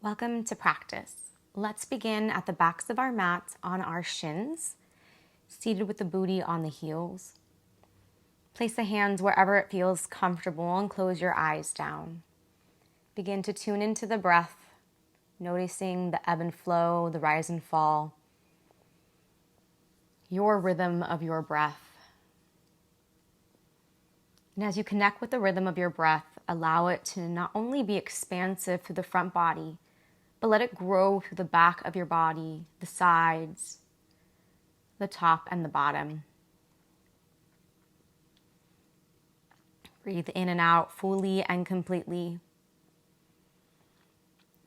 Welcome to practice. Let's begin at the backs of our mats on our shins, seated with the booty on the heels. Place the hands wherever it feels comfortable and close your eyes down. Begin to tune into the breath, noticing the ebb and flow, the rise and fall, your rhythm of your breath. And as you connect with the rhythm of your breath, allow it to not only be expansive through the front body, but let it grow through the back of your body, the sides, the top, and the bottom. Breathe in and out fully and completely.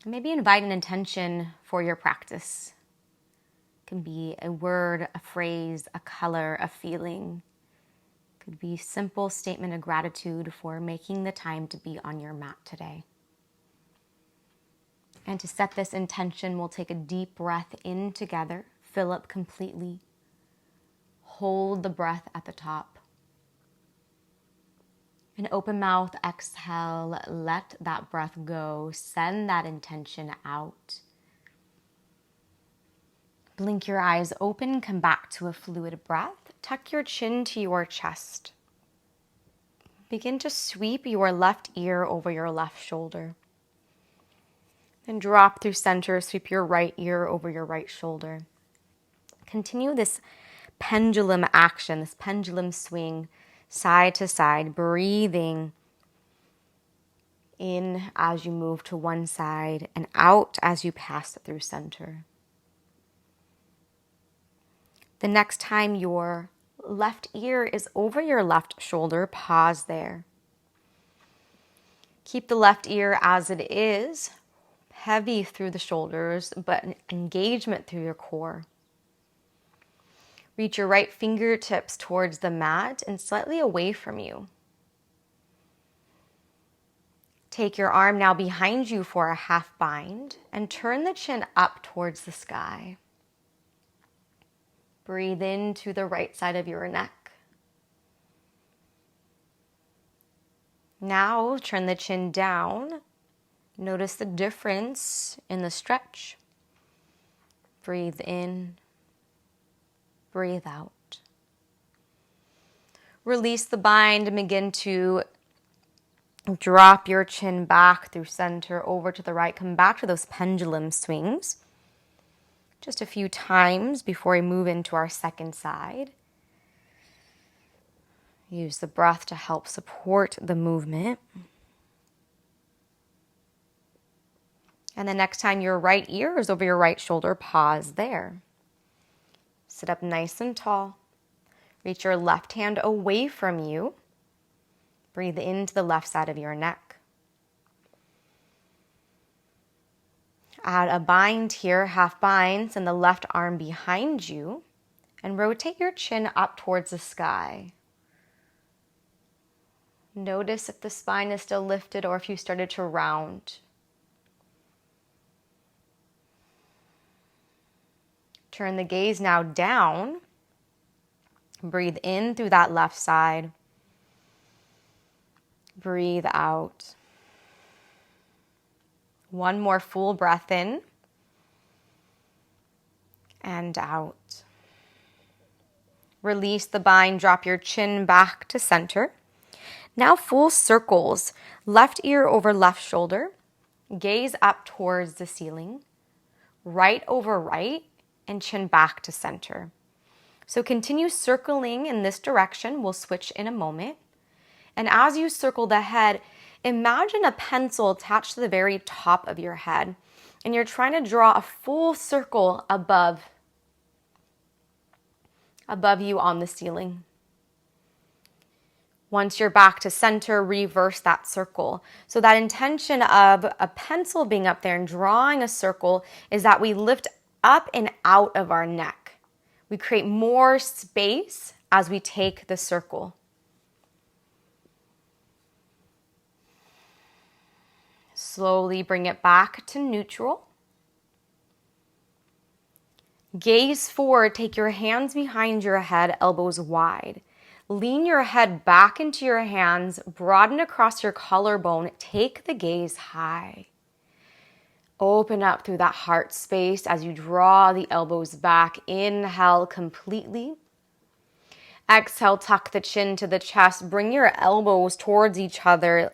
Maybe invite an intention for your practice. It can be a word, a phrase, a color, a feeling. It could be a simple statement of gratitude for making the time to be on your mat today. And to set this intention, we'll take a deep breath in together, fill up completely. Hold the breath at the top. An open mouth exhale, let that breath go. Send that intention out. Blink your eyes open, come back to a fluid breath. Tuck your chin to your chest. Begin to sweep your left ear over your left shoulder. And drop through center, sweep your right ear over your right shoulder. Continue this pendulum action, this pendulum swing, side to side, breathing in as you move to one side and out as you pass through center. The next time your left ear is over your left shoulder, pause there. Keep the left ear as it is, heavy through the shoulders, but engagement through your core. Reach your right fingertips towards the mat and slightly away from you. Take your arm now behind you for a half bind and turn the chin up towards the sky. Breathe into the right side of your neck. Now turn the chin down. Notice the difference in the stretch. Breathe in, breathe out. Release the bind and begin to drop your chin back through center, over to the right. Come back to those pendulum swings. Just a few times before we move into our second side. Use the breath to help support the movement. And the next time your right ear is over your right shoulder, pause there. Sit up nice and tall. Reach your left hand away from you. Breathe into the left side of your neck. Add a bind here, half bind, send the left arm behind you, and rotate your chin up towards the sky. Notice if the spine is still lifted or if you started to round. Turn the gaze now down. Breathe in through that left side. Breathe out. One more full breath in and out. Release the bind, drop your chin back to center. Now full circles, left ear over left shoulder, gaze up towards the ceiling, right over right, and chin back to center. So continue circling in this direction. We'll switch in a moment. And as you circle the head, imagine a pencil attached to the very top of your head. And you're trying to draw a full circle above you on the ceiling. Once you're back to center, reverse that circle. So that intention of a pencil being up there and drawing a circle is that we lift up and out of our neck. We create more space as we take the circle. Slowly bring it back to neutral. Gaze forward, take your hands behind your head, elbows wide. Lean your head back into your hands, broaden across your collarbone, take the gaze high. Open up through that heart space as you draw the elbows back. Inhale completely. Exhale, tuck the chin to the chest. Bring your elbows towards each other.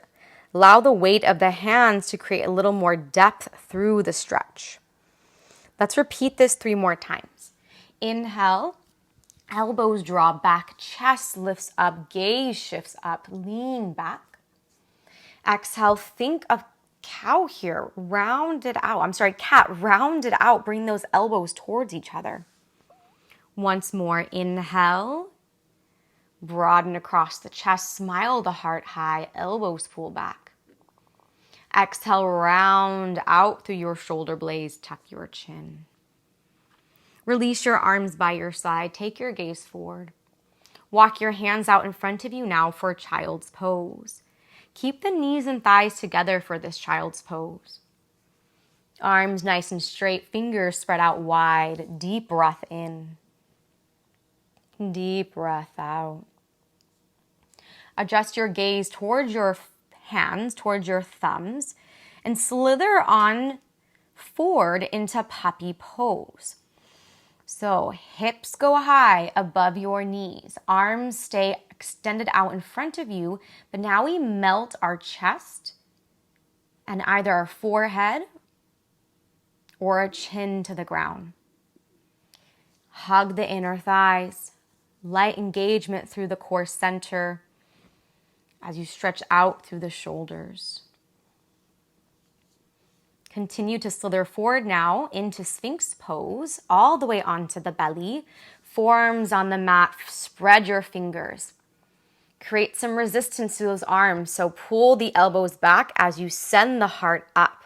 Allow the weight of the hands to create a little more depth through the stretch. Let's repeat this 3 more times. Inhale, elbows draw back, chest lifts up, gaze shifts up, lean back. Exhale, think of cow here, round it out. Cat, round it out. Bring those elbows towards each other. Once more, inhale, broaden across the chest, smile the heart high, elbows pull back. Exhale, round out through your shoulder blades, tuck your chin. Release your arms by your side, take your gaze forward. Walk your hands out in front of you now for child's pose. Keep the knees and thighs together for this child's pose. Arms nice and straight, fingers spread out wide. Deep breath in. Deep breath out. Adjust your gaze towards your hands, towards your thumbs, and slither on forward into puppy pose. So hips go high above your knees. Arms stay extended out in front of you, but now we melt our chest and either our forehead or our chin to the ground. Hug the inner thighs. Light engagement through the core center as you stretch out through the shoulders. Continue to slither forward now into Sphinx pose, all the way onto the belly. Forearms on the mat, spread your fingers. Create some resistance to those arms, so pull the elbows back as you send the heart up.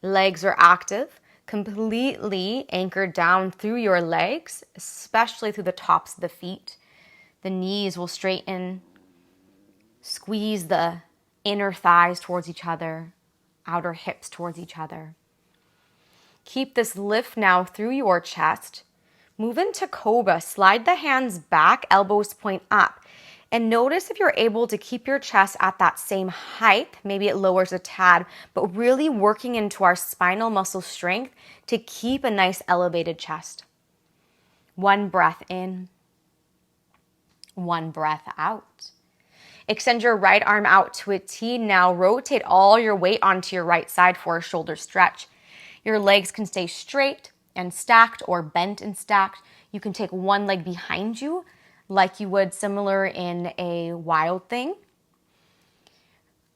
Legs are active, completely anchored down through your legs, especially through the tops of the feet. The knees will straighten. Squeeze the inner thighs towards each other, outer hips towards each other. Keep this lift now through your chest. Move into Cobra. Slide the hands back, elbows point up. And notice if you're able to keep your chest at that same height. Maybe it lowers a tad, but really working into our spinal muscle strength to keep a nice elevated chest. 1 breath in. 1 breath out. Extend your right arm out to a T. Now rotate all your weight onto your right side for a shoulder stretch. Your legs can stay straight and stacked or bent and stacked. You can take one leg behind you like you would similar in a wild thing.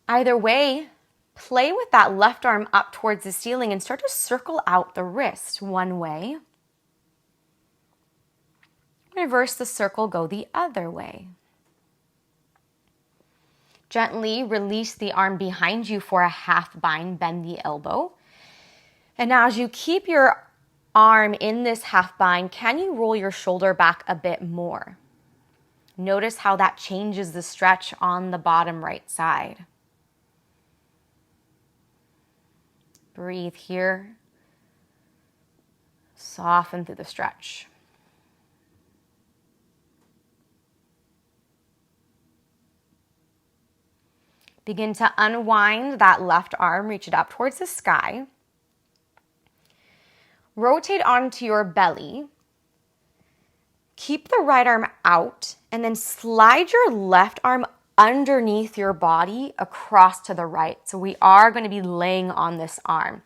Either way, play with that left arm up towards the ceiling and start to circle out the wrist one way. Reverse the circle, go the other way. Gently release the arm behind you for a half bind, bend the elbow. And now as you keep your arm in this half bind, can you roll your shoulder back a bit more? Notice how that changes the stretch on the bottom right side. Breathe here. Soften through the stretch. Begin to unwind that left arm, reach it up towards the sky. Rotate onto your belly. Keep the right arm out and then slide your left arm underneath your body across to the right. So we are going to be laying on this arm.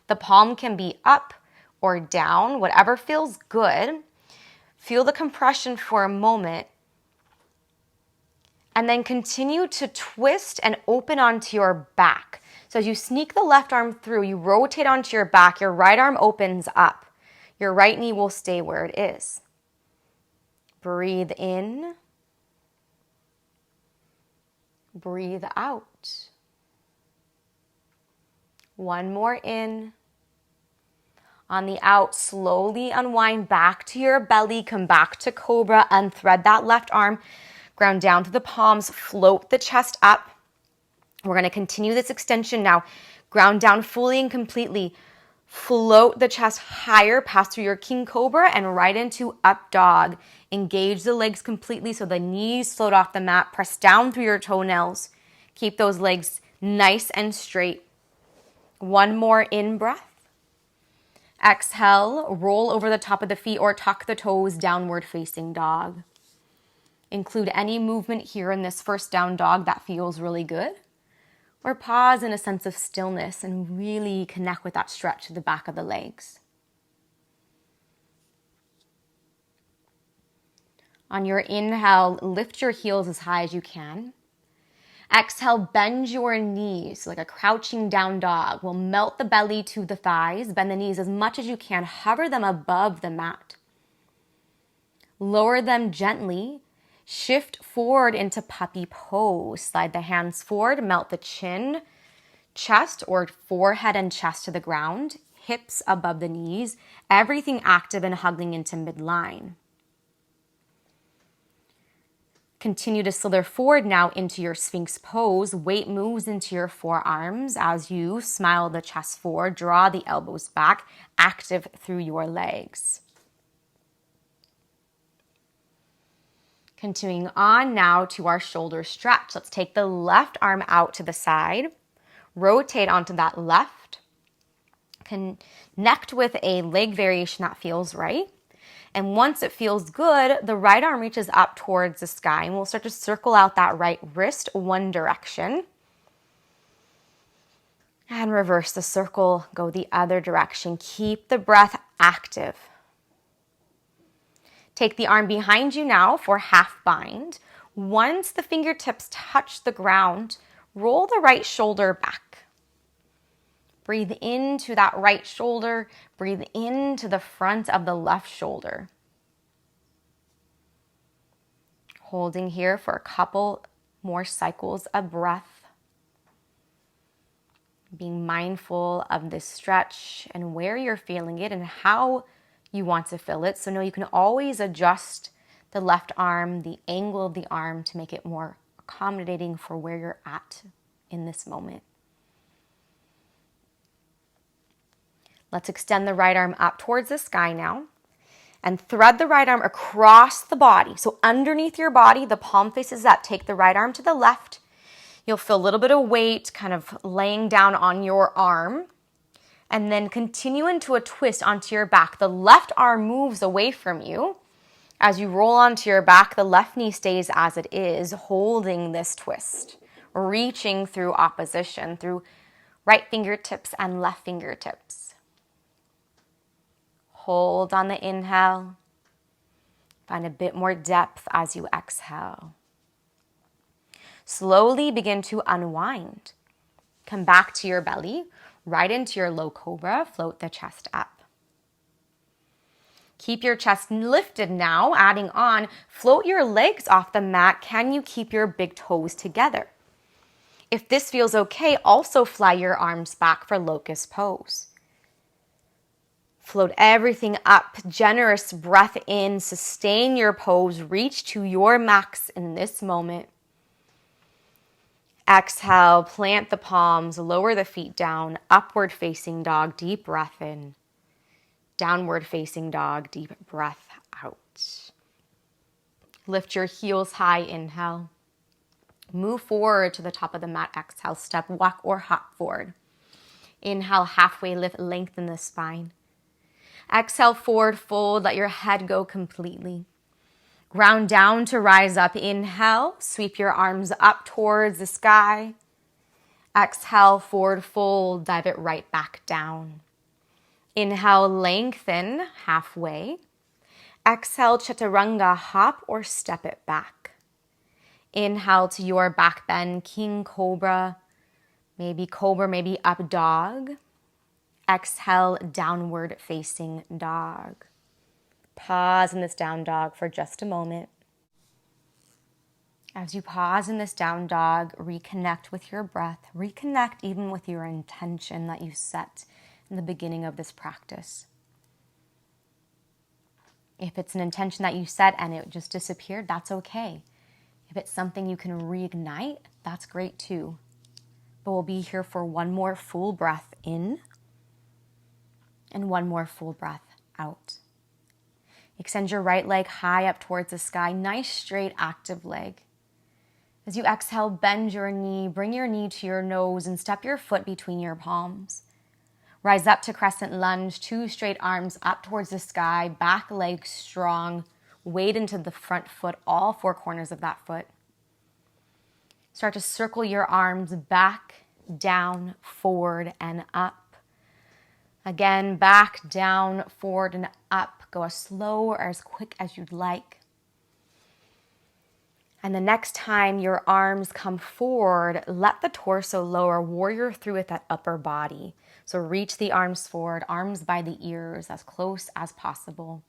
The palm can be up or down, whatever feels good. Feel the compression for a moment. And then continue to twist and open onto your back. So as you sneak the left arm through, you rotate onto your back, your right arm opens up. Your right knee will stay where it is. Breathe in. Breathe out. 1 more in. On the out, slowly unwind back to your belly, come back to Cobra, unthread that left arm. Ground down to the palms, float the chest up. We're going to continue this extension now. Ground down fully and completely. Float the chest higher, pass through your King Cobra and right into Up Dog. Engage the legs completely so the knees float off the mat. Press down through your toenails. Keep those legs nice and straight. One more in breath. Exhale, roll over the top of the feet or tuck the toes, downward facing dog. Include any movement here in this first down dog that feels really good. Or pause in a sense of stillness and really connect with that stretch to the back of the legs. On your inhale, lift your heels as high as you can. Exhale, bend your knees like a crouching down dog. We'll melt the belly to the thighs. Bend the knees as much as you can. Hover them above the mat. Lower them gently. Shift forward into puppy pose. Slide the hands forward. Melt the chin, chest, or forehead and chest to the ground. Hips above the knees. Everything active and hugging into midline. Continue to slither forward now into your Sphinx pose. Weight moves into your forearms as you smile the chest forward, draw the elbows back, active through your legs. Continuing on now to our shoulder stretch. Let's take the left arm out to the side. Rotate onto that left. Connect with a leg variation that feels right. And once it feels good, the right arm reaches up towards the sky and we'll start to circle out that right wrist one direction. And reverse the circle, go the other direction. Keep the breath active. Take the arm behind you now for half bind. Once the fingertips touch the ground, roll the right shoulder back. Breathe into that right shoulder. Breathe into the front of the left shoulder. Holding here for a couple more cycles of breath. Being mindful of this stretch and where you're feeling it and how you want to feel it. So know you can always adjust the left arm, the angle of the arm to make it more accommodating for where you're at in this moment. Let's extend the right arm up towards the sky now and thread the right arm across the body. So underneath your body, the palm faces up. Take the right arm to the left. You'll feel a little bit of weight kind of laying down on your arm and then continue into a twist onto your back. The left arm moves away from you. As you roll onto your back, the left knee stays as it is, holding this twist, reaching through opposition, through right fingertips and left fingertips. Hold on the inhale. Find a bit more depth as you exhale. Slowly begin to unwind. Come back to your belly, right into your low cobra. Float the chest up. Keep your chest lifted now, adding on. Float your legs off the mat. Can you keep your big toes together? If this feels okay, also fly your arms back for locust pose. Float everything up, generous breath in, sustain your pose, reach to your max in this moment. Exhale, plant the palms, lower the feet down, upward facing dog, deep breath in. Downward facing dog, deep breath out. Lift your heels high, inhale. Move forward to the top of the mat, exhale, step, walk or hop forward. Inhale, halfway lift, lengthen the spine. Exhale, forward fold, let your head go completely. Ground down to rise up. Inhale, sweep your arms up towards the sky. Exhale, forward fold, dive it right back down. Inhale, lengthen halfway. Exhale, chaturanga, hop or step it back. Inhale to your back bend, king cobra, maybe up dog. Exhale, downward facing dog. Pause in this down dog for just a moment. As you pause in this down dog, reconnect with your breath. Reconnect even with your intention that you set in the beginning of this practice. If it's an intention that you set and it just disappeared, that's okay. If it's something you can reignite, that's great too. But we'll be here for one more full breath in and one more full breath out. Extend your right leg high up towards the sky. Nice, straight, active leg. As you exhale, bend your knee, bring your knee to your nose and step your foot between your palms. Rise up to crescent lunge, 2 straight arms up towards the sky, back leg strong, weight into the front foot, all 4 corners of that foot. Start to circle your arms back, down, forward, and up. Again, back, down, forward, and up. Go as slow or as quick as you'd like. And the next time your arms come forward, let the torso lower, warrior through with that upper body. So reach the arms forward, arms by the ears, as close as possible.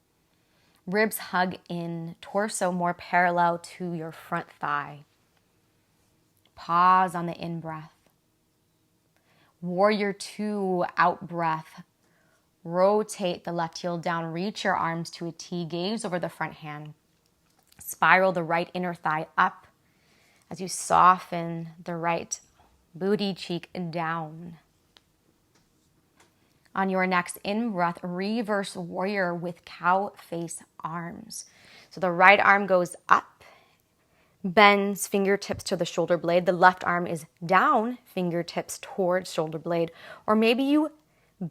Ribs hug in, torso more parallel to your front thigh. Pause on the in-breath. Warrior 2, out-breath. Rotate the left heel down, reach your arms to a T, gaze over the front hand. Spiral the right inner thigh up as you soften the right booty cheek down. On your next in-breath, reverse warrior with cow face arms. So the right arm goes up, bends fingertips to the shoulder blade. The left arm is down, fingertips towards shoulder blade. Or maybe you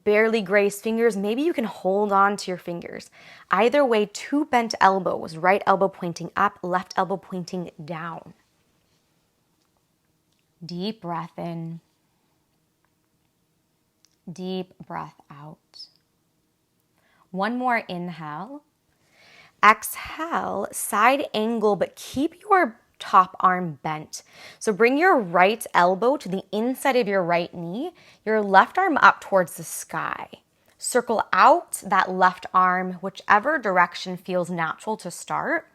barely graze fingers. Maybe you can hold on to your fingers. Either way, 2 bent elbows, right elbow pointing up, left elbow pointing down. Deep breath in. Deep breath out. One more inhale. Exhale, side angle, but keep your top arm bent. So bring your right elbow to the inside of your right knee, your left arm up towards the sky. Circle out that left arm, whichever direction feels natural to start.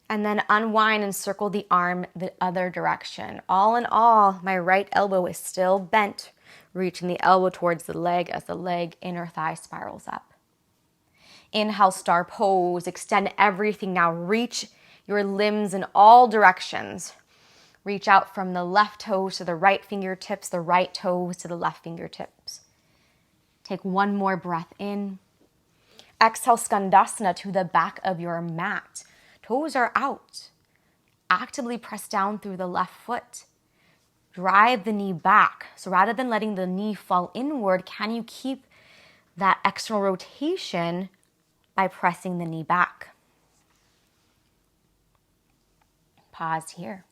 And then unwind and circle the arm the other direction. All in all, my right elbow is still bent, reaching the elbow towards the leg as the leg inner thigh spirals up. Inhale, star pose. Extend everything now. Reach your limbs in all directions. Reach out from the left toes to the right fingertips, the right toes to the left fingertips. Take one more breath in. Exhale, Skandasana to the back of your mat. Toes are out. Actively press down through the left foot. Drive the knee back. So rather than letting the knee fall inward, can you keep that external rotation by pressing the knee back? Pause here.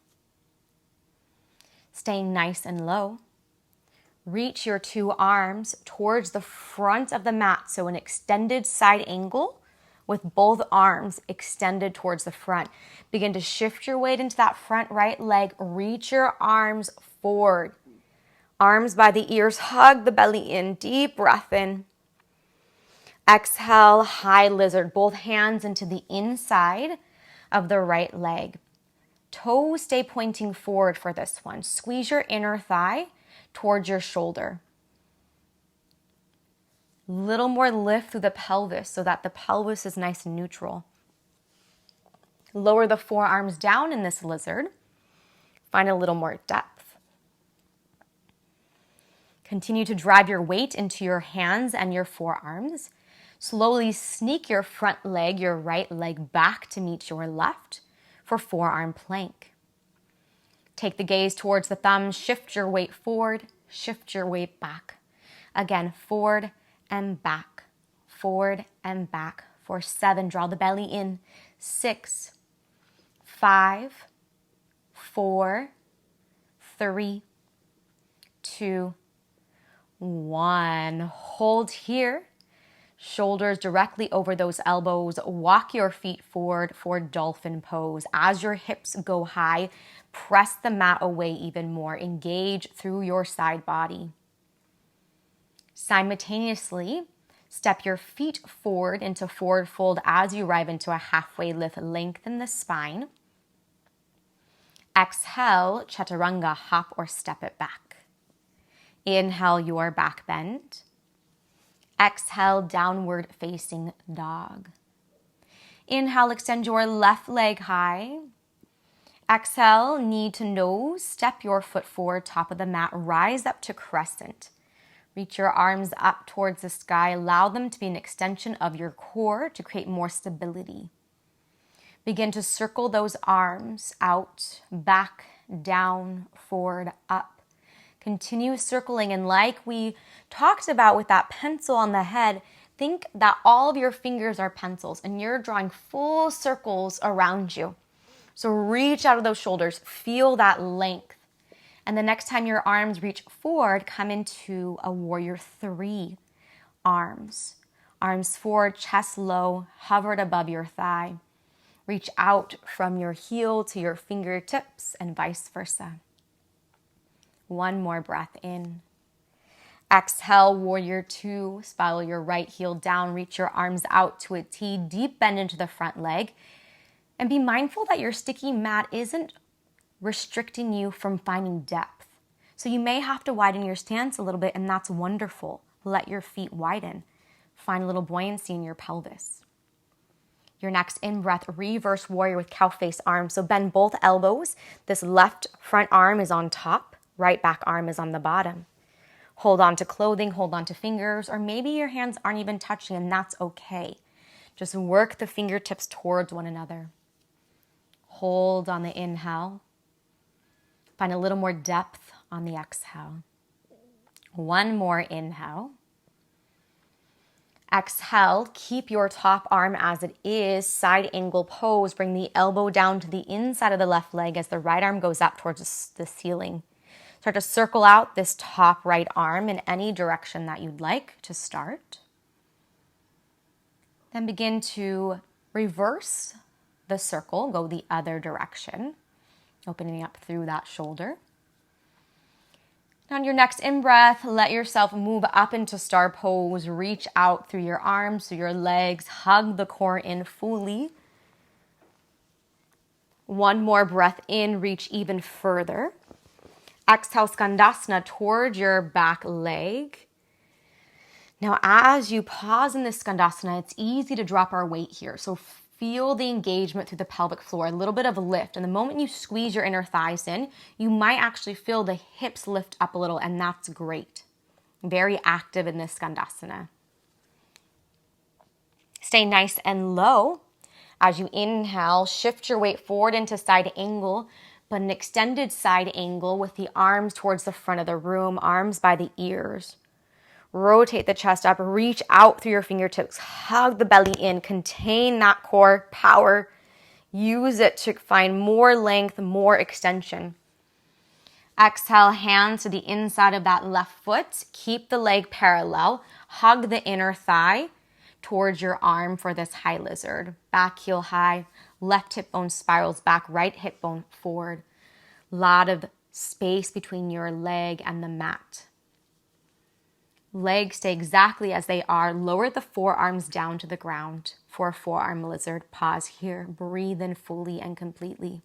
Staying nice and low. Reach your 2 arms towards the front of the mat. So an extended side angle with both arms extended towards the front. Begin to shift your weight into that front right leg. Reach your arms forward. Arms by the ears, hug the belly in. Deep breath in. Exhale, high lizard. Both hands into the inside of the right leg. Toes stay pointing forward for this one. Squeeze your inner thigh towards your shoulder. Little more lift through the pelvis so that the pelvis is nice and neutral. Lower the forearms down in this lizard. Find a little more depth. Continue to drive your weight into your hands and your forearms. Slowly sneak your front leg, your right leg back to meet your left for forearm plank. Take the gaze towards the thumbs, shift your weight forward, shift your weight back. Again, forward and back, forward and back for 7. Draw the belly in. 6, 5, 4, 3, 2, 1. Hold here. Shoulders directly over those elbows. Walk your feet forward for dolphin pose. As your hips go high, press the mat away even more. Engage through your side body. Simultaneously, step your feet forward into forward fold as you arrive into a halfway lift. Lengthen the spine. Exhale, chaturanga, hop or step it back. Inhale your back bend. Exhale, downward facing dog. Inhale, extend your left leg high. Exhale, knee to nose. Step your foot forward, top of the mat. Rise up to crescent. Reach your arms up towards the sky. Allow them to be an extension of your core to create more stability. Begin to circle those arms out, back, down, forward, up. Continue circling, and like we talked about with that pencil on the head, think that all of your fingers are pencils and you're drawing full circles around you. So reach out of those shoulders, feel that length. And the next time your arms reach forward, come into a warrior 3. Arms forward, chest low, hovered above your thigh. Reach out from your heel to your fingertips and vice versa. One more breath in. Exhale, warrior 2. Spiral your right heel down. Reach your arms out to a T. Deep bend into the front leg. And be mindful that your sticky mat isn't restricting you from finding depth. So you may have to widen your stance a little bit, and that's wonderful. Let your feet widen. Find a little buoyancy in your pelvis. Your next in-breath, reverse warrior with cow face arms. So bend both elbows. This left front arm is on top. Right back arm is on the bottom. Hold on to clothing, hold on to fingers, or maybe your hands aren't even touching, and that's okay. Just work the fingertips towards one another. Hold on the inhale. Find a little more depth on the exhale. One more inhale. Exhale, keep your top arm as it is, side angle pose. Bring the elbow down to the inside of the left leg as the right arm goes up towards the ceiling. Start to circle out this top right arm in any direction that you'd like to start. Then begin to reverse the circle, go the other direction, opening up through that shoulder. On your next in-breath, let yourself move up into star pose. Reach out through your arms, through your legs. Hug the core in fully. One more breath in, reach even further. Exhale, Skandasana towards your back leg. Now, as you pause in this Skandasana, it's easy to drop our weight here. So feel the engagement through the pelvic floor, a little bit of a lift. And the moment you squeeze your inner thighs in, you might actually feel the hips lift up a little, and that's great. Very active in this Skandasana. Stay nice and low. As you inhale, shift your weight forward into side angle, but an extended side angle with the arms towards the front of the room, arms by the ears. Rotate the chest up, reach out through your fingertips, hug the belly in, contain that core power. Use it to find more length, more extension. Exhale, hands to the inside of that left foot. Keep the leg parallel. Hug the inner thigh towards your arm for this high lizard. Back heel high, left hip bone spirals back, right hip bone forward. Lot of space between your leg and the mat. Legs stay exactly as they are. Lower the forearms down to the ground for a forearm lizard. Pause here. Breathe in fully and completely.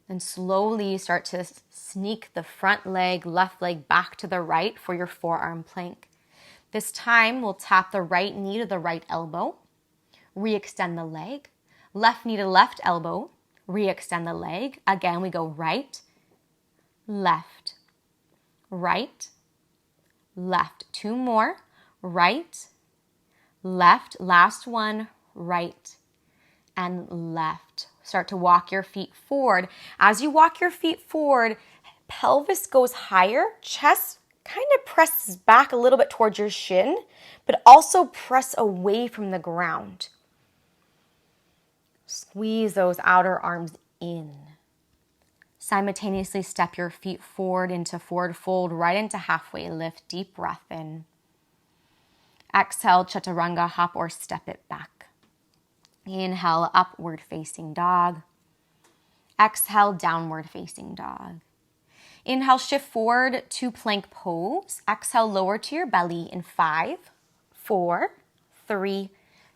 Then slowly start to sneak the front leg, left leg back to the right for your forearm plank. This time we'll tap the right knee to the right elbow. Re-extend the leg. Left knee to left elbow. Re-extend the leg. Again, we go right, left, right, left. Two more. Right, left. Last one. Right and left. Start to walk your feet forward. As you walk your feet forward, pelvis goes higher. Chest kind of presses back a little bit towards your shin, but also press away from the ground. Squeeze those outer arms in. Simultaneously step your feet forward into forward fold, right into halfway lift. Deep breath in. Exhale, chaturanga, hop or step it back. Inhale, upward facing dog. Exhale, downward facing dog. Inhale, shift forward to plank pose. Exhale, lower to your belly in 5, 4, 3,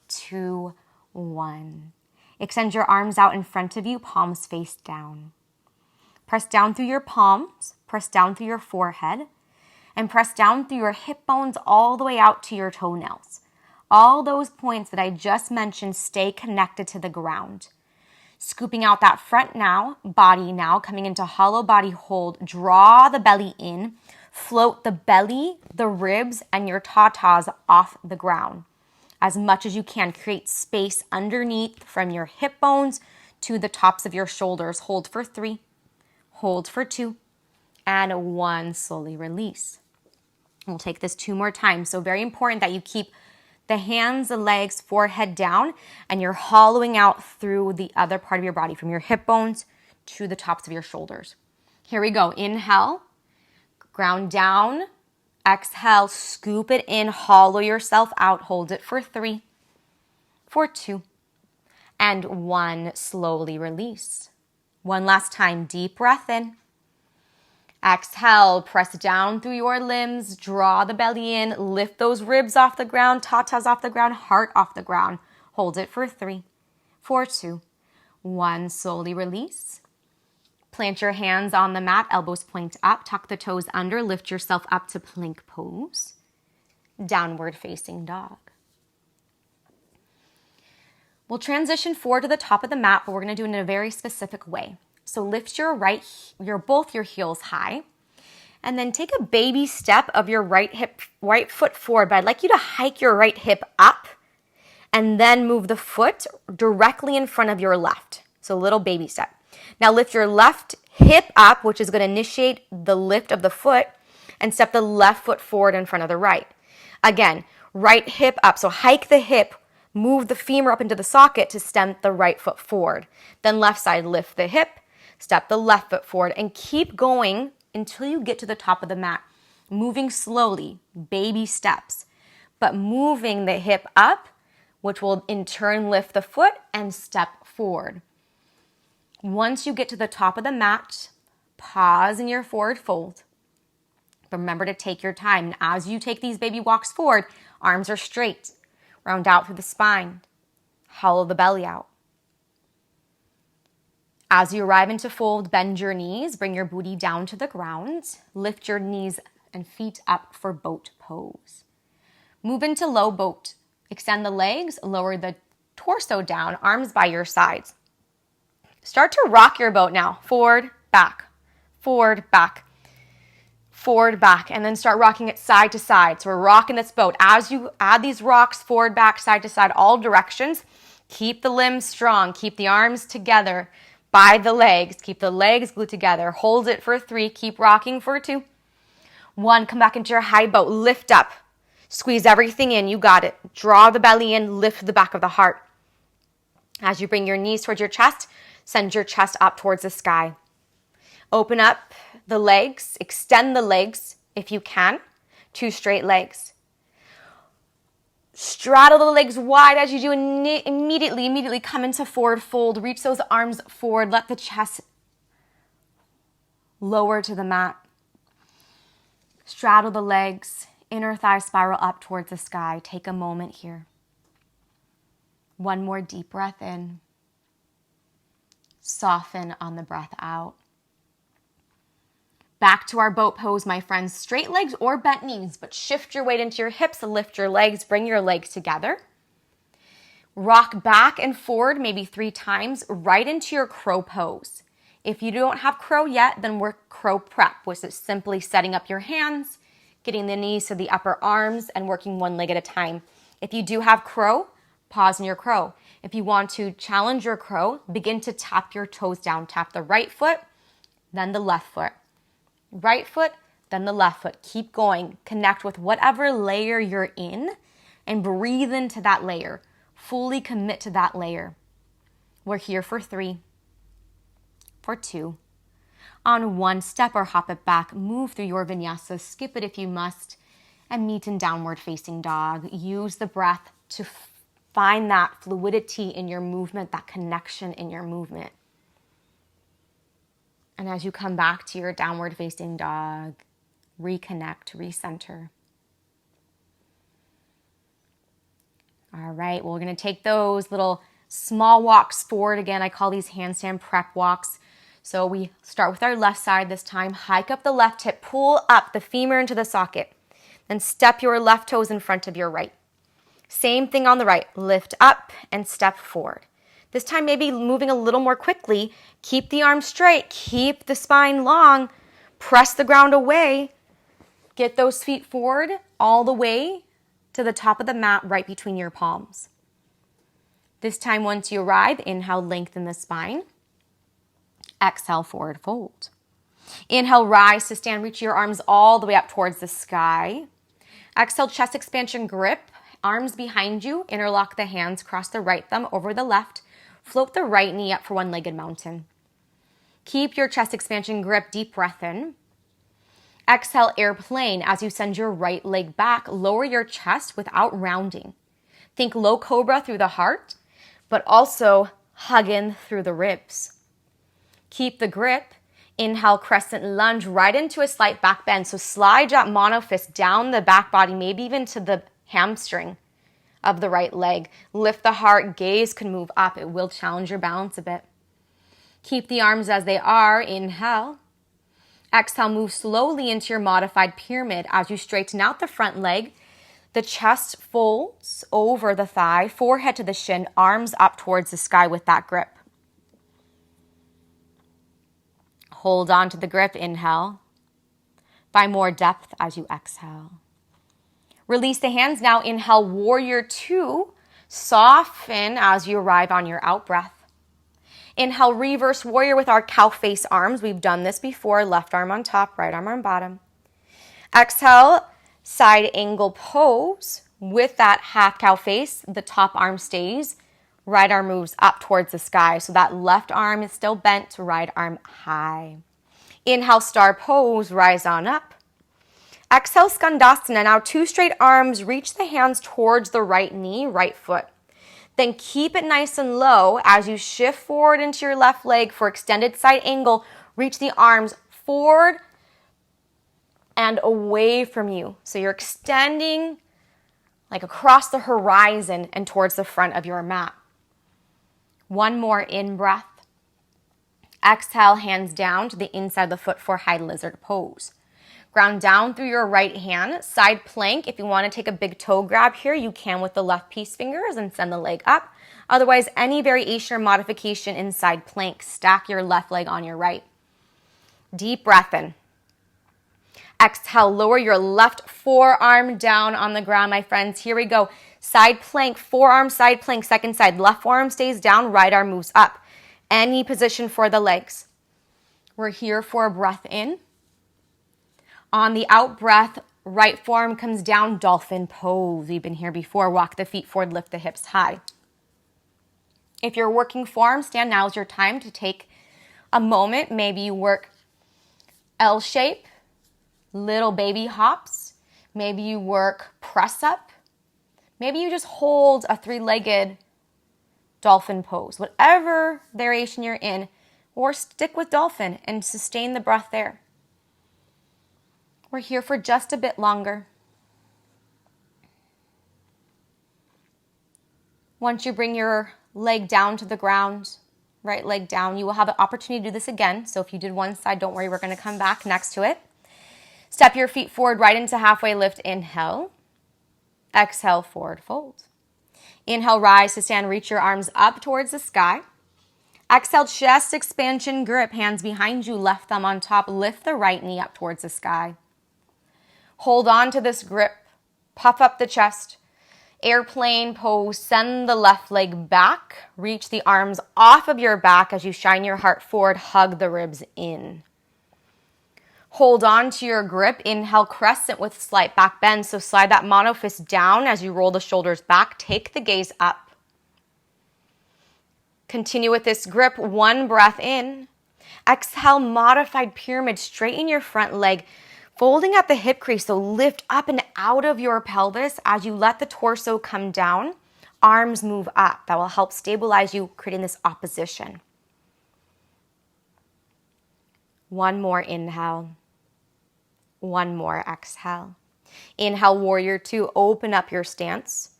2, 1. Extend your arms out in front of you, palms face down. Press down through your palms, press down through your forehead, and press down through your hip bones all the way out to your toenails. All those points that I just mentioned stay connected to the ground. Scooping out that front body now, coming into hollow body hold. Draw the belly in, float the belly, the ribs, and your tatas off the ground. as much as you can. Create space underneath from your hip bones to the tops of your shoulders. Hold for 3, hold for 2, and 1. Slowly release. We'll take this 2 more times. So very important that you keep the hands, the legs, forehead down, and you're hollowing out through the other part of your body from your hip bones to the tops of your shoulders. Here we go. Inhale, ground down. Exhale, scoop it in, hollow yourself out. Hold it for 3, for 2, and 1. Slowly release. One last time. Deep breath in. Exhale, press down through your limbs, draw the belly in, lift those ribs off the ground, tatas off the ground, heart off the ground. Hold it for 3, for 2, 1. Slowly release. Plant your hands on the mat, elbows point up, tuck the toes under, lift yourself up to plank pose. Downward facing dog. We'll transition forward to the top of the mat, but we're going to do it in a very specific way. So lift both your heels high, and then take a baby step of your right foot forward. But I'd like you to hike your right hip up and then move the foot directly in front of your left. So a little baby step. Now lift your left hip up, which is going to initiate the lift of the foot, and step the left foot forward in front of the right. Again, right hip up. So hike the hip, move the femur up into the socket to stem the right foot forward. Then left side, lift the hip, step the left foot forward, and keep going until you get to the top of the mat. Moving slowly, baby steps, but moving the hip up, which will in turn lift the foot and step forward. Once you get to the top of the mat, pause in your forward fold. Remember to take your time. As you take these baby walks forward, arms are straight. Round out through the spine. Hollow the belly out. As you arrive into fold, bend your knees, bring your booty down to the ground, lift your knees and feet up for boat pose. Move into low boat. Extend the legs, lower the torso down, arms by your sides. Start to rock your boat now. Forward, back, forward, back, forward, back, and then start rocking it side to side. So we're rocking this boat. As you add these rocks, forward, back, side to side, all directions, keep the limbs strong, keep the arms together by the legs, keep the legs glued together. Hold it for 3, keep rocking for 2, 1, come back into your high boat, lift up, squeeze everything in, you got it. Draw the belly in, lift the back of the heart. As you bring your knees towards your chest, send your chest up towards the sky. Open up the legs, extend the legs if you can, 2 straight legs. Straddle the legs wide as you do, and immediately come into forward fold. Reach those arms forward. Let the chest lower to the mat. Straddle the legs, inner thigh spiral up towards the sky. Take a moment here. One more deep breath in. Soften on the breath out. Back to our boat pose, my friends. Straight legs or bent knees, but shift your weight into your hips, lift your legs, bring your legs together. Rock back and forward maybe 3 times, right into your crow pose. If you don't have crow yet, then work crow prep, which is simply setting up your hands, getting the knees to the upper arms, and working one leg at a time. If you do have crow, pause in your crow. If you want to challenge your crow, begin to tap your toes down. Tap the right foot, then the left foot. Right foot, then the left foot. Keep going. Connect with whatever layer you're in and breathe into that layer. Fully commit to that layer. We're here for 3, for 2. On 1, step or hop it back. Move through your vinyasa. Skip it if you must. And meet in downward facing dog. Use the breath to find that fluidity in your movement, that connection in your movement. And as you come back to your downward facing dog, reconnect, recenter. All right, well, we're going to take those little small walks forward. Again, I call these handstand prep walks. So we start with our left side this time. Hike up the left hip, pull up the femur into the socket. Then step your left toes in front of your right. Same thing on the right. Lift up and step forward. This time maybe moving a little more quickly. Keep the arms straight. Keep the spine long. Press the ground away. Get those feet forward all the way to the top of the mat right between your palms. This time, once you arrive, inhale, lengthen the spine. Exhale, forward fold. Inhale, rise to stand. Reach your arms all the way up towards the sky. Exhale, chest expansion grip. Arms behind you. Interlock the hands. Cross the right thumb over the left. Float the right knee up for one-legged mountain. Keep your chest expansion grip. Deep breath in. Exhale, airplane. As you send your right leg back, lower your chest without rounding. Think low cobra through the heart, but also hug in through the ribs. Keep the grip. Inhale, crescent lunge right into a slight back bend. So slide that mono fist down the back body, maybe even to the hamstring of the right leg. Lift the heart, gaze can move up. It will challenge your balance a bit. Keep the arms as they are. Inhale. Exhale, move slowly into your modified pyramid. As you straighten out the front leg, the chest folds over the thigh, forehead to the shin, arms up towards the sky with that grip. Hold on to the grip, inhale. Find more depth as you exhale. Release the hands now. Inhale, warrior two. Soften as you arrive on your out breath. Inhale, reverse warrior with our cow face arms. We've done this before. Left arm on top, right arm on bottom. Exhale, side angle pose. With that half cow face, the top arm stays. Right arm moves up towards the sky. So that left arm is still bent, right arm high. Inhale, star pose, rise on up. Exhale, skandasana. Now 2 straight arms, reach the hands towards the right knee, right foot. Then keep it nice and low as you shift forward into your left leg for extended side angle. Reach the arms forward and away from you. So you're extending like across the horizon and towards the front of your mat. One more in breath. Exhale, hands down to the inside of the foot for high lizard pose. Ground down through your right hand, side plank. If you want to take a big toe grab here, you can with the left peace fingers and send the leg up. Otherwise, any variation or modification in side plank, stack your left leg on your right. Deep breath in. Exhale, lower your left forearm down on the ground, my friends. Here we go. Side plank, forearm, side plank, second side. Left forearm stays down, right arm moves up. Any position for the legs. We're here for a breath in. On the out breath, right forearm comes down, dolphin pose. We've been here before. Walk the feet forward, lift the hips high. If you're working forearm stand, now is your time to take a moment. Maybe you work L shape, little baby hops. Maybe you work press up. Maybe you just hold a 3-legged dolphin pose. Whatever variation you're in, or stick with dolphin and sustain the breath there. We're here for just a bit longer. Once you bring your leg down to the ground, right leg down, you will have the opportunity to do this again. So if you did one side, don't worry, we're going to come back next to it. Step your feet forward right into halfway lift. Inhale. Exhale, forward fold. Inhale, rise to stand. Reach your arms up towards the sky. Exhale, chest expansion grip. Hands behind you, left thumb on top. Lift the right knee up towards the sky. Hold on to this grip. Puff up the chest. Airplane pose. Send the left leg back. Reach the arms off of your back as you shine your heart forward. Hug the ribs in. Hold on to your grip. Inhale, crescent with slight back bend. So slide that mono fist down as you roll the shoulders back. Take the gaze up. Continue with this grip. One breath in. Exhale, modified pyramid. Straighten your front leg. Folding at the hip crease. So lift up and out of your pelvis as you let the torso come down. Arms move up. That will help stabilize you, creating this opposition. One more inhale. One more exhale. Inhale, warrior two. Open up your stance.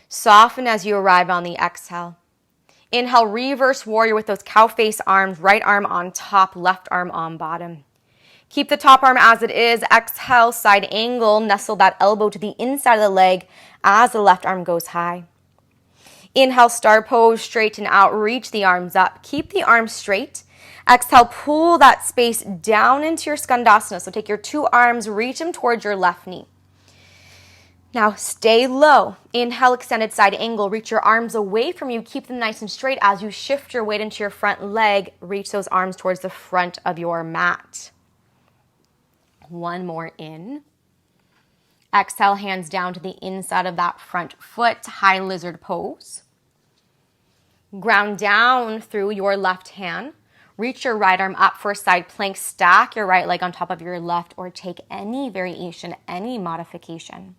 Soften as you arrive on the exhale. Inhale, reverse warrior with those cow face arms. Right arm on top, left arm on bottom. Keep the top arm as it is. Exhale, side angle. Nestle that elbow to the inside of the leg as the left arm goes high. Inhale, star pose. Straighten out. Reach the arms up. Keep the arms straight. Exhale, pull that space down into your skandasana. So take your 2 arms, reach them towards your left knee. Now stay low. Inhale, extended side angle. Reach your arms away from you. Keep them nice and straight as you shift your weight into your front leg. Reach those arms towards the front of your mat. One more in. Exhale, hands down to the inside of that front foot, high lizard pose. Ground down through your left hand. Reach your right arm up for a side plank. Stack your right leg on top of your left, or take any variation, any modification.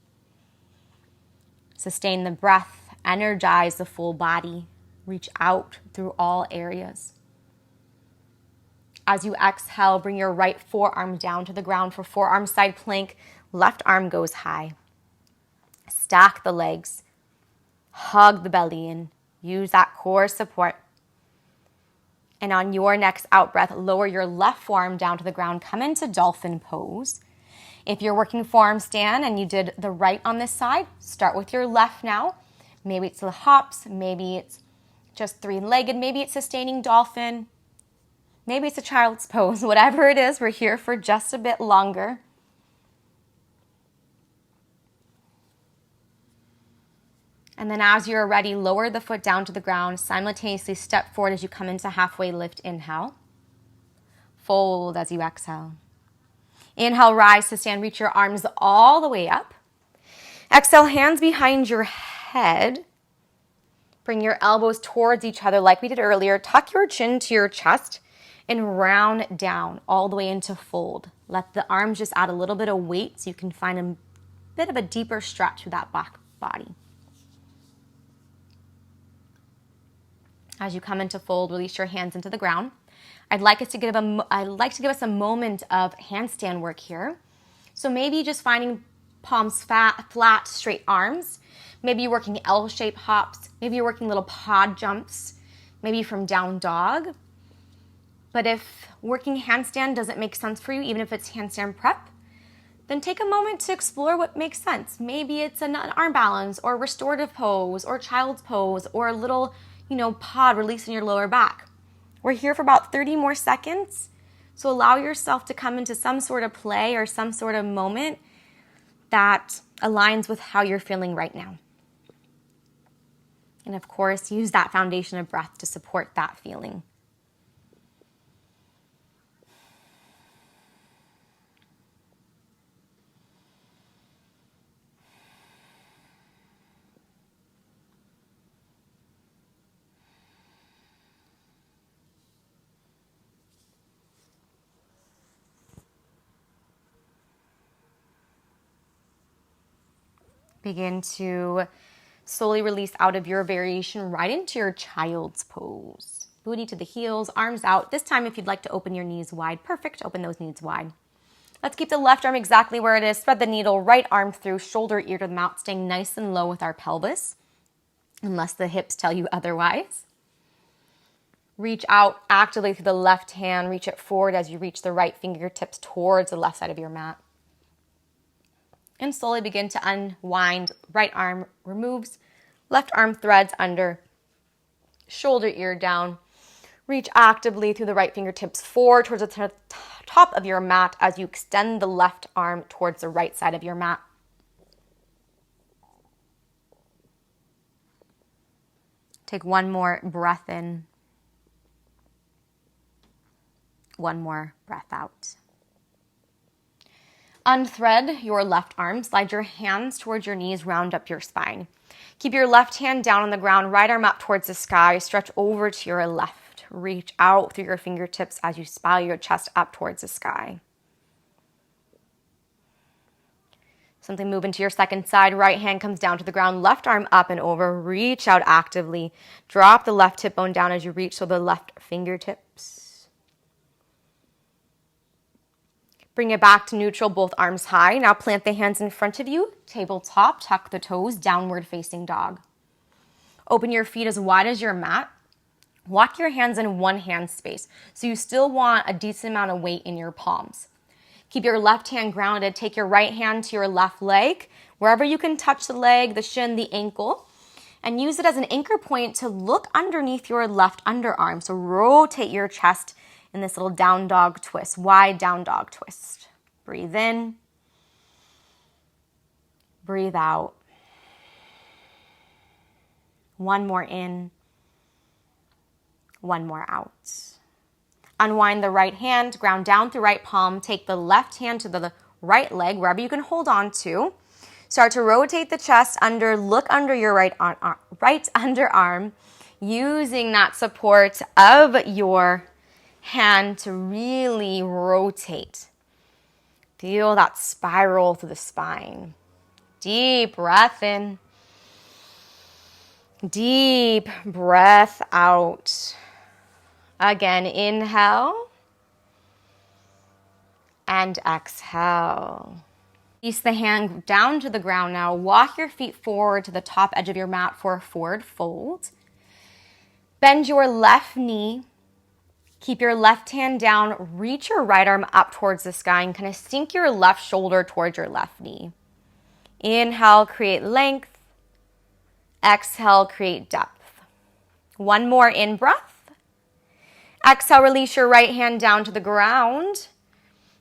Sustain the breath, energize the full body. Reach out through all areas. As you exhale, bring your right forearm down to the ground for forearm side plank. Left arm goes high. Stack the legs. Hug the belly in. Use that core support. And on your next out breath, lower your left forearm down to the ground. Come into dolphin pose. If you're working forearm stand and you did the right on this side, start with your left now. Maybe it's the hops, maybe it's just three-legged, maybe it's sustaining dolphin, maybe it's a child's pose. Whatever it is, we're here for just a bit longer. And then as you're ready, lower the foot down to the ground. Simultaneously step forward as you come into halfway lift. Inhale. Fold as you exhale. Inhale, rise to stand. Reach your arms all the way up. Exhale, hands behind your head. Bring your elbows towards each other like we did earlier. Tuck your chin to your chest and round down all the way into fold. Let the arms just add a little bit of weight so you can find a bit of a deeper stretch through that back body. As you come into fold, release your hands into the ground. I'd like to give us a moment of handstand work here. So maybe just finding palms flat, straight arms. Maybe you're working L-shaped hops. Maybe you're working little pod jumps. Maybe from down dog. But if working handstand doesn't make sense for you, even if it's handstand prep, then take a moment to explore what makes sense. Maybe it's an arm balance or restorative pose or child's pose or a little, pod releasing your lower back. We're here for about 30 more seconds. So allow yourself to come into some sort of play or some sort of moment that aligns with how you're feeling right now. And of course, use that foundation of breath to support that feeling. Begin to slowly release out of your variation right into your child's pose. Booty to the heels, arms out. This time, if you'd like to open your knees wide, perfect. Open those knees wide. Let's keep the left arm exactly where it is. Thread the needle, right arm through, shoulder, ear to the mat, staying nice and low with our pelvis, unless the hips tell you otherwise. Reach out actively through the left hand. Reach it forward as you reach the right fingertips towards the left side of your mat. And slowly begin to unwind. Right arm removes, left arm threads under, shoulder, ear down. Reach actively through the right fingertips forward towards the top of your mat as you extend the left arm towards the right side of your mat. Take one more breath in. One more breath out. Unthread your left arm, slide your hands towards your knees, round up your spine. Keep your left hand down on the ground, right arm up towards the sky, stretch over to your left. Reach out through your fingertips as you spiral your chest up towards the sky. Something move into your second side, right hand comes down to the ground, left arm up and over, reach out actively. Drop the left hip bone down as you reach to the left fingertips. Bring it back to neutral, both arms high. Now plant the hands in front of you, tabletop, tuck the toes, downward facing dog. Open your feet as wide as your mat. Walk your hands in one hand space, so you still want a decent amount of weight in your palms. Keep your left hand grounded. Take your right hand to your left leg, wherever you can touch the leg, the shin, the ankle, and use it as an anchor point to look underneath your left underarm. So rotate your chest in this little down dog twist, wide down dog twist. Breathe in. Breathe out. One more in. One more out. Unwind the right hand, ground down through right palm. Take the left hand to the right leg, wherever you can hold on to. Start to rotate the chest under, look under your right underarm, using that support of your hand to really rotate. Feel that spiral through the spine. Deep breath in. Deep breath out. Again, inhale and exhale. Release the hand down to the ground now. Walk your feet forward to the top edge of your mat for a forward fold. Bend your left knee. Keep your left hand down. Reach your right arm up towards the sky and kind of sink your left shoulder towards your left knee. Inhale, create length. Exhale, create depth. One more in breath. Exhale, release your right hand down to the ground.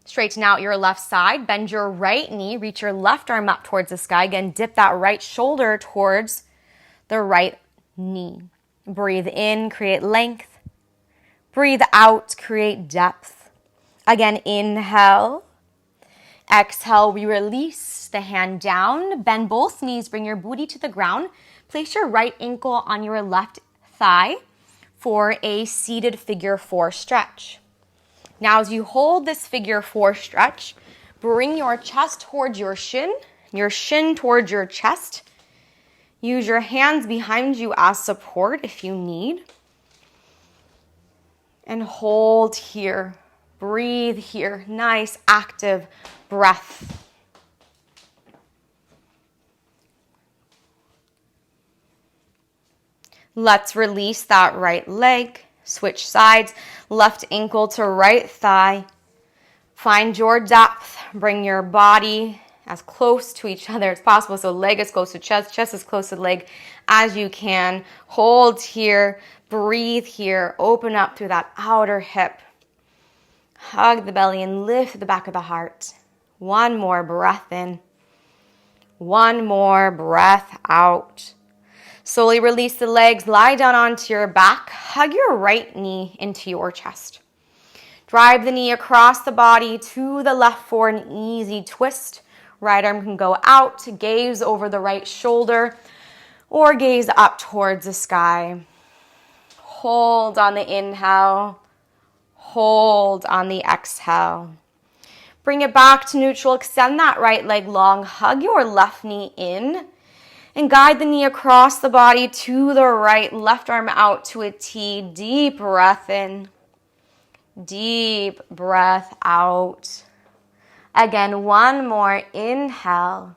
Straighten out your left side. Bend your right knee. Reach your left arm up towards the sky. Again, dip that right shoulder towards the right knee. Breathe in, create length. Breathe out, create depth. Again, inhale. Exhale, we release the hand down. Bend both knees. Bring your booty to the ground. Place your right ankle on your left thigh for a seated figure 4 stretch. Now, as you hold this figure 4 stretch, bring your chest towards your shin towards your chest. Use your hands behind you as support if you need. And hold here. Breathe here. Nice, active breath. Let's release that right leg. Switch sides. Left ankle to right thigh. Find your depth. Bring your body as close to each other as possible. So leg is close to chest, chest is close to leg as you can. Hold here. Breathe here. Open up through that outer hip. Hug the belly and lift the back of the heart. One more breath in. One more breath out. Slowly release the legs, lie down onto your back, hug your right knee into your chest. Drive the knee across the body to the left for an easy twist. Right arm can go out, gaze over the right shoulder, or gaze up towards the sky. Hold on the inhale, hold on the exhale. Bring it back to neutral, extend that right leg long, hug your left knee in, and guide the knee across the body to the right, left arm out to a T. Deep breath in, deep breath out. Again, one more inhale,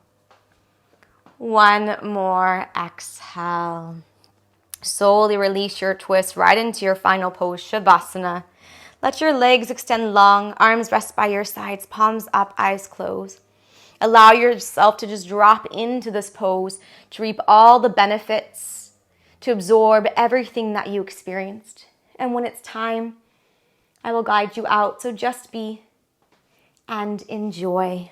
one more exhale. Slowly release your twist right into your final pose, Shavasana. Let your legs extend long, arms rest by your sides, palms up, eyes closed. Allow yourself to just drop into this pose, to reap all the benefits, to absorb everything that you experienced. And when it's time, I will guide you out. So just be and enjoy.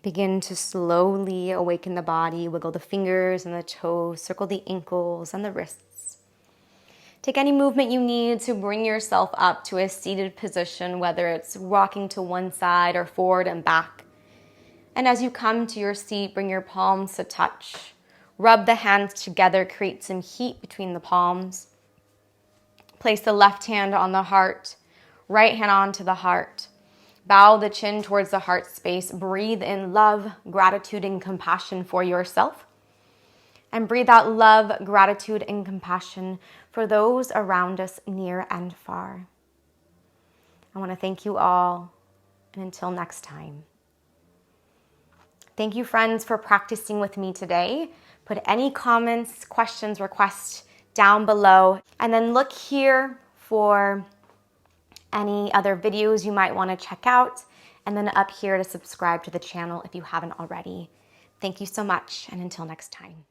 Begin to slowly awaken the body, wiggle the fingers and the toes, circle the ankles and the wrists. Take any movement you need to bring yourself up to a seated position, whether it's rocking to one side or forward and back. And as you come to your seat, bring your palms to touch. Rub the hands together, create some heat between the palms. Place the left hand on the heart, right hand onto the heart. Bow the chin towards the heart space. Breathe in love, gratitude, and compassion for yourself. And breathe out love, gratitude, and compassion for those around us near and far. I want to thank you all, and until next time. Thank you, friends, for practicing with me today. Put any comments, questions, requests down below, and then look here for any other videos you might want to check out, and then up here to subscribe to the channel if you haven't already. Thank you so much, and until next time.